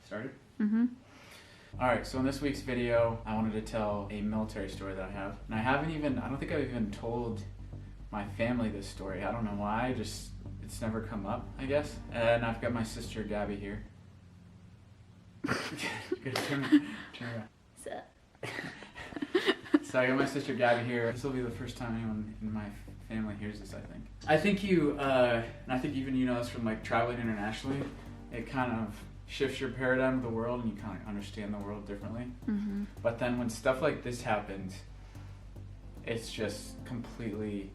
Started? Mm-hmm. Alright, so in this week's video, I wanted to tell a military story that I have. And I don't think I've even told my family this story. I don't know why, it's never come up, I guess. And I've got my sister Gabby here. Turn around. So I got my sister Gabby here. This will be the first time anyone in my family hears this, I think. I think and I think even you know this from like traveling internationally, it kind of shifts your paradigm of the world and you kind of understand the world differently. Mm-hmm. But then when stuff like this happens, it's just completely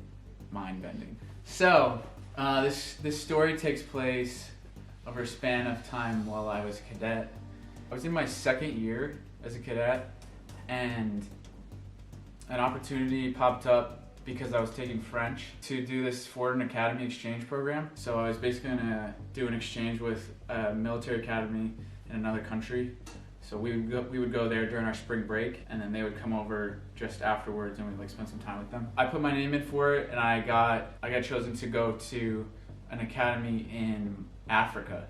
mind-bending. So this story takes place over a span of time while I was a cadet. I was in my second year as a cadet, and an opportunity popped up because I was taking French to do this foreign academy exchange program. So I was basically gonna do an exchange with a military academy in another country. So we would go there during our spring break, and then they would come over just afterwards, and we'd like spend some time with them. I put my name in for it, and I got chosen to go to an academy in Africa.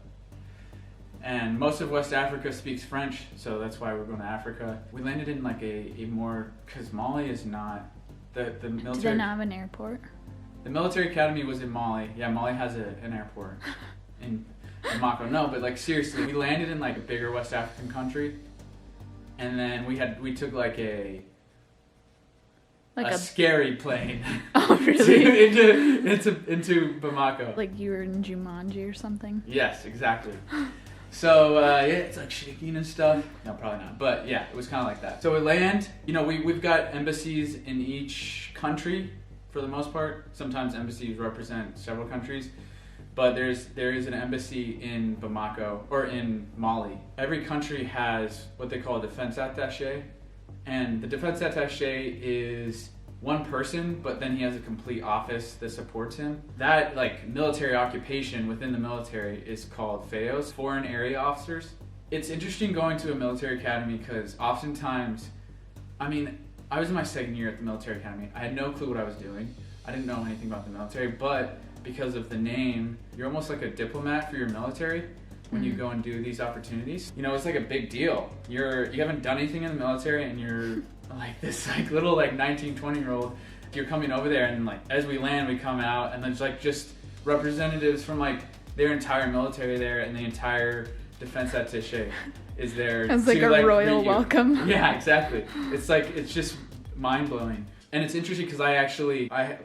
And most of West Africa speaks French, so that's why we're going to Africa. We landed in like a more, because Mali is not, the military... Do they not have an airport? The military academy was in Mali. Yeah, Mali has an airport in Bamako. No, but like seriously, we landed in like a bigger West African country, and then we took like a scary plane. Oh, really? into Bamako. Like you were in Jumanji or something? Yes, exactly. So, yeah, it's like shaking and stuff. No, probably not. But yeah, it was kind of like that. So we land, we've got embassies in each country for the most part. Sometimes embassies represent several countries. But there is an embassy in Bamako, or in Mali. Every country has what they call a defense attaché. And the defense attaché is one person, but then he has a complete office that supports him. That like military occupation within the military is called FAOs, Foreign Area Officers. It's interesting going to a military academy because oftentimes, I was in my second year at the military academy. I had no clue what I was doing. I didn't know anything about the military, but because of the name, you're almost like a diplomat for your military when you go and do these opportunities. It's like a big deal. You haven't done anything in the military, and you're like this like little like 19, 20-year-old. You're coming over there, and like as we land, we come out, and there's like just representatives from like their entire military there, and the entire defense attaché is there. It's like a royal welcome. Yeah, exactly. It's just mind-blowing. And it's interesting because I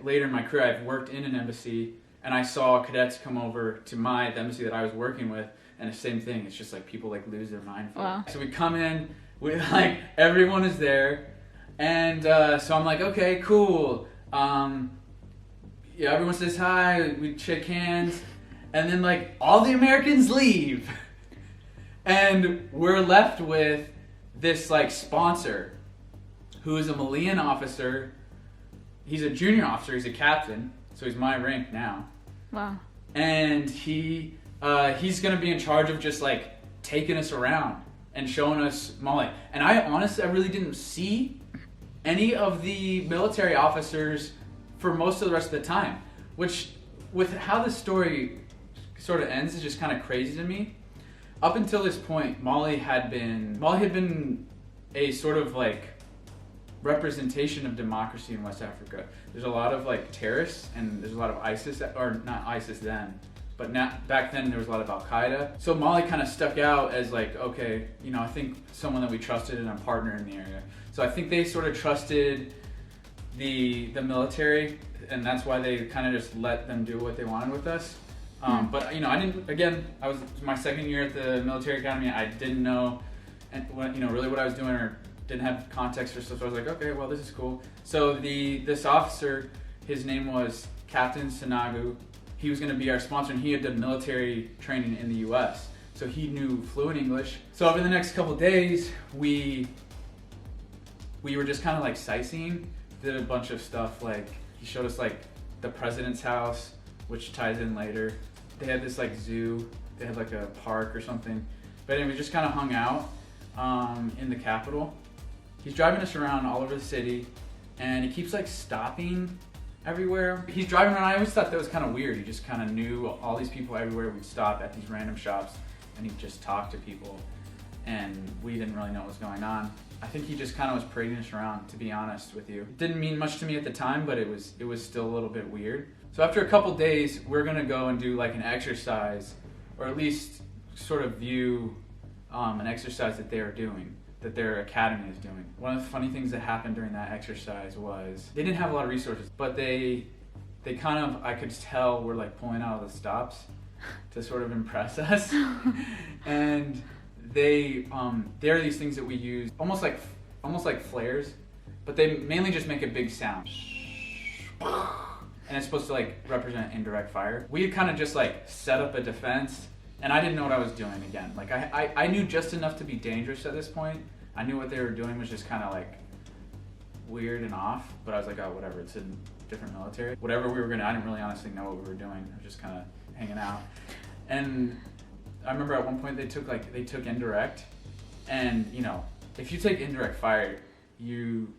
later in my career, I've worked in an embassy, and I saw cadets come over to the embassy that I was working with, and the same thing. It's just like people like lose their mind for wow. it. So we come in, everyone is there, and so I'm like, okay, cool. Everyone says hi, we shake hands, and then like all the Americans leave, and we're left with this like sponsor, who is a Malian officer. He's a junior officer. He's a captain, so he's my rank now. Wow. And he's gonna be in charge of just like taking us around and showing us Mali. And I really didn't see any of the military officers for most of the rest of the time, which with how the story sort of ends is just kind of crazy to me. Up until this point, Mali had been a sort of like representation of democracy in West Africa. There's a lot of like terrorists, and there's a lot of ISIS, or not ISIS then, but back then there was a lot of Al-Qaeda. So Mali kind of stuck out as like, okay, I think someone that we trusted and a partner in the area. So I think they sort of trusted the military, and that's why they kind of just let them do what they wanted with us. But I didn't. Again, I was my second year at the military academy. I didn't know, really what I was doing, or didn't have context for stuff. So I was like, okay, well, this is cool. So this officer, his name was Captain Sanagu. He was going to be our sponsor, and he had done military training in the U.S., so he knew fluent English. So over the next couple of days, we were just kind of like sightseeing, did a bunch of stuff. Like he showed us like the president's house, which ties in later. They had this like zoo. They had like a park or something. But anyway, we just kind of hung out in the capital. He's driving us around all over the city, and he keeps like stopping everywhere. He's driving around. I always thought that was kind of weird. He just kind of knew all these people everywhere. We'd stop at these random shops, and he'd just talk to people. and we didn't really know what was going on. I think he just kind of was parading us around, to be honest with you. It didn't mean much to me at the time, but it was still a little bit weird. So after a couple days, we're gonna go and do like an exercise, or at least sort of view an exercise that they are doing, that their academy is doing. One of the funny things that happened during that exercise was they didn't have a lot of resources, but they kind of, I could tell, were like pulling out all the stops to sort of impress us. And there are these things that we use, almost like flares, but they mainly just make a big sound. And it's supposed to like represent indirect fire. We had kind of just like set up a defense, and I didn't know what I was doing again. Like I knew just enough to be dangerous at this point. I knew what they were doing was just kind of like weird and off, but I was like, oh, whatever, it's in different military. Whatever we were gonna, I didn't really honestly know what we were doing. I was just kind of hanging out. And I remember at one point they took indirect, and you know, if you take indirect fire, you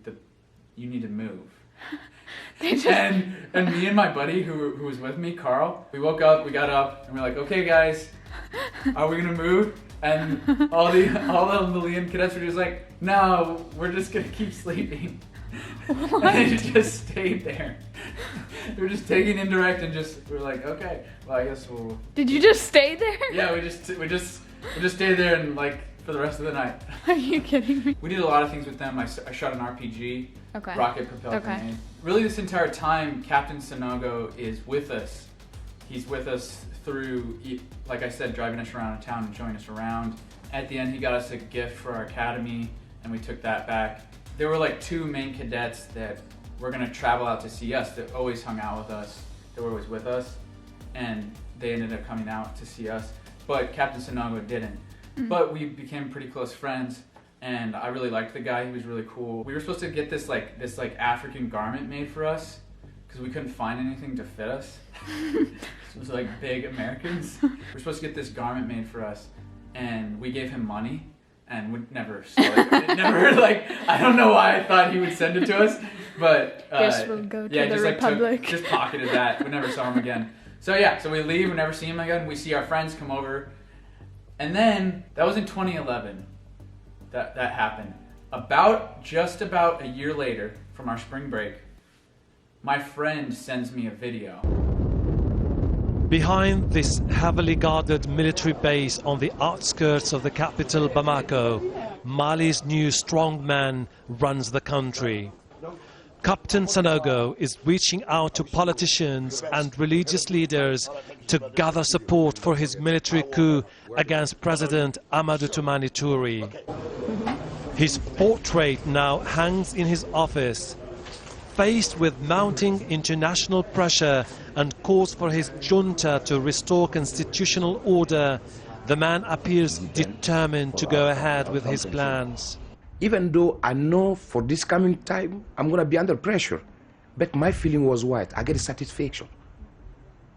need to move. And me and my buddy who was with me, Carl, we woke up, we got up, and we're like, okay guys, are we gonna move? And all the Malian cadets were just like, no, we're just gonna keep sleeping. What? And they just stayed there. We were just taking indirect and we were like, okay, well I guess we'll. Did you just stay there? Yeah, we just stayed there and like for the rest of the night. Are you kidding me? We did a lot of things with them. I shot an RPG, Okay. rocket propelled grenade. Really, this entire time, Captain Sonogo is with us. He's with us through, like I said, driving us around town and showing us around. At the end, he got us a gift for our academy, and we took that back. There were like 2 main cadets that were gonna travel out to see us, that always hung out with us, that were always with us, and they ended up coming out to see us, but Captain Sonogo didn't. Mm-hmm. But we became pretty close friends, and I really liked the guy. He was really cool. We were supposed to get this African garment made for us because we couldn't find anything to fit us. It was like big Americans. We were supposed to get this garment made for us, and we gave him money, and we never saw it. It never, like, I don't know why I thought he would send it to us, but guess we'll go to the Republic. Just pocketed that. We never saw him again. So yeah, so we leave, we never see him again. We see our friends come over, and then that was in 2011. That happened. Just about a year later, from our spring break, my friend sends me a video. Behind this heavily guarded military base on the outskirts of the capital Bamako, Mali's new strongman runs the country. Captain Sonogo is reaching out to politicians and religious leaders to gather support for his military coup against President Amadou Toumani Touré. His portrait now hangs in his office. Faced with mounting international pressure and calls for his junta to restore constitutional order, the man appears determined to go ahead with his plans. Even though I know for this coming time, I'm going to be under pressure. But my feeling was what? I get a satisfaction.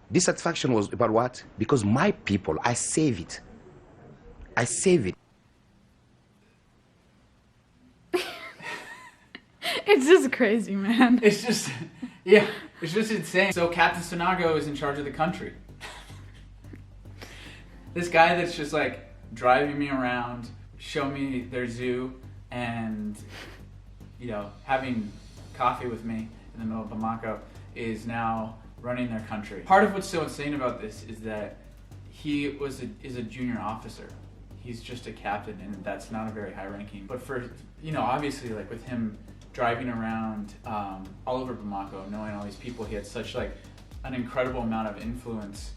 This satisfaction was about what? Because my people, I save it. I save it. It's just crazy, man. It's just insane. So Captain Sonogo is in charge of the country. This guy that's just like driving me around, showing me their zoo, and having coffee with me in the middle of Bamako is now running their country. Part of what's so insane about this is that he is a junior officer. He's just a captain, and that's not a very high ranking. But for obviously, like with him driving around all over Bamako, knowing all these people, he had such like an incredible amount of influence,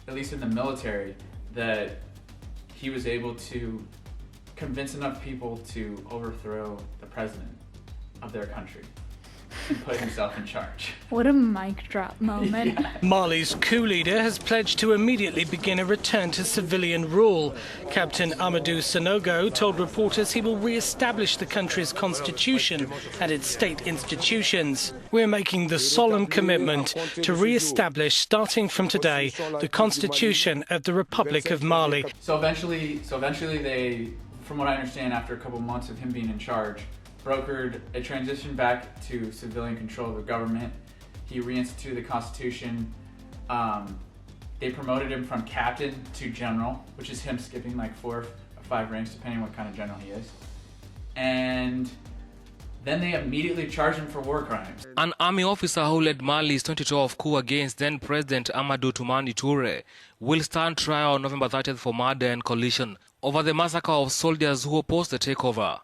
at least in the military, that he was able to convince enough people to overthrow the president of their country and put himself in charge. What a mic drop moment. Yeah. Mali's coup leader has pledged to immediately begin a return to civilian rule. Captain Amadou Sonogo told reporters he will re-establish the country's constitution and its state institutions. We're making the solemn commitment to re-establish, starting from today, the constitution of the Republic of Mali. So eventually they, from what I understand, after a couple months of him being in charge, brokered a transition back to civilian control of the government. He reinstituted the Constitution. They promoted him from captain to general, which is him skipping like 4 or 5 ranks, depending on what kind of general he is. And then they immediately charge him for war crimes. An army officer who led Mali's 2012 coup against then-President Amadou Toumani Toure will stand trial on November 30th for murder and collision over the massacre of soldiers who opposed the takeover.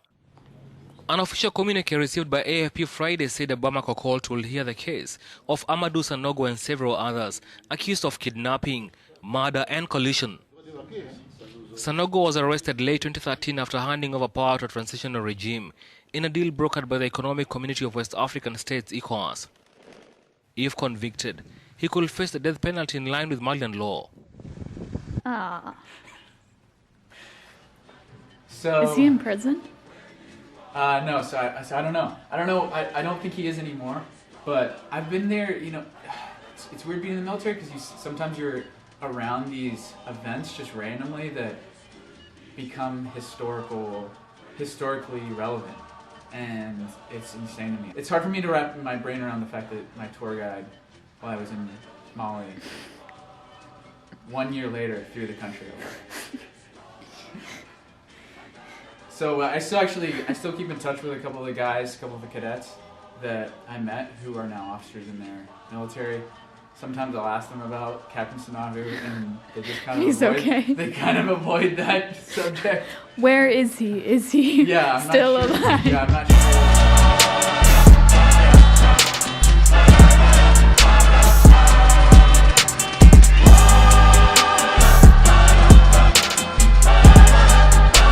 An official communique received by AFP Friday said the Bamako court will hear the case of Amadou Sanogo and several others accused of kidnapping, murder and collision. Sanogo was arrested late 2013 after handing over power to a transitional regime in a deal brokered by the Economic Community of West African States, ECOWAS. If convicted, he could face the death penalty in line with Malian law. Ah. So, is he in prison? No, so I don't know. I don't think he is anymore. But I've been there, you know, it's weird being in the military because sometimes you're around these events just randomly that become historically relevant. And it's insane to me. It's hard for me to wrap my brain around the fact that my tour guide, while I was in Mali, 1 year later threw the country over. So I still keep in touch with a couple of the guys, a couple of the cadets that I met who are now officers in their military. Sometimes I'll ask them about Captain Sanogo, and they just kind of they kind of avoid that subject. Where is he? Is he I'm still not sure. alive? Yeah, I'm not sure.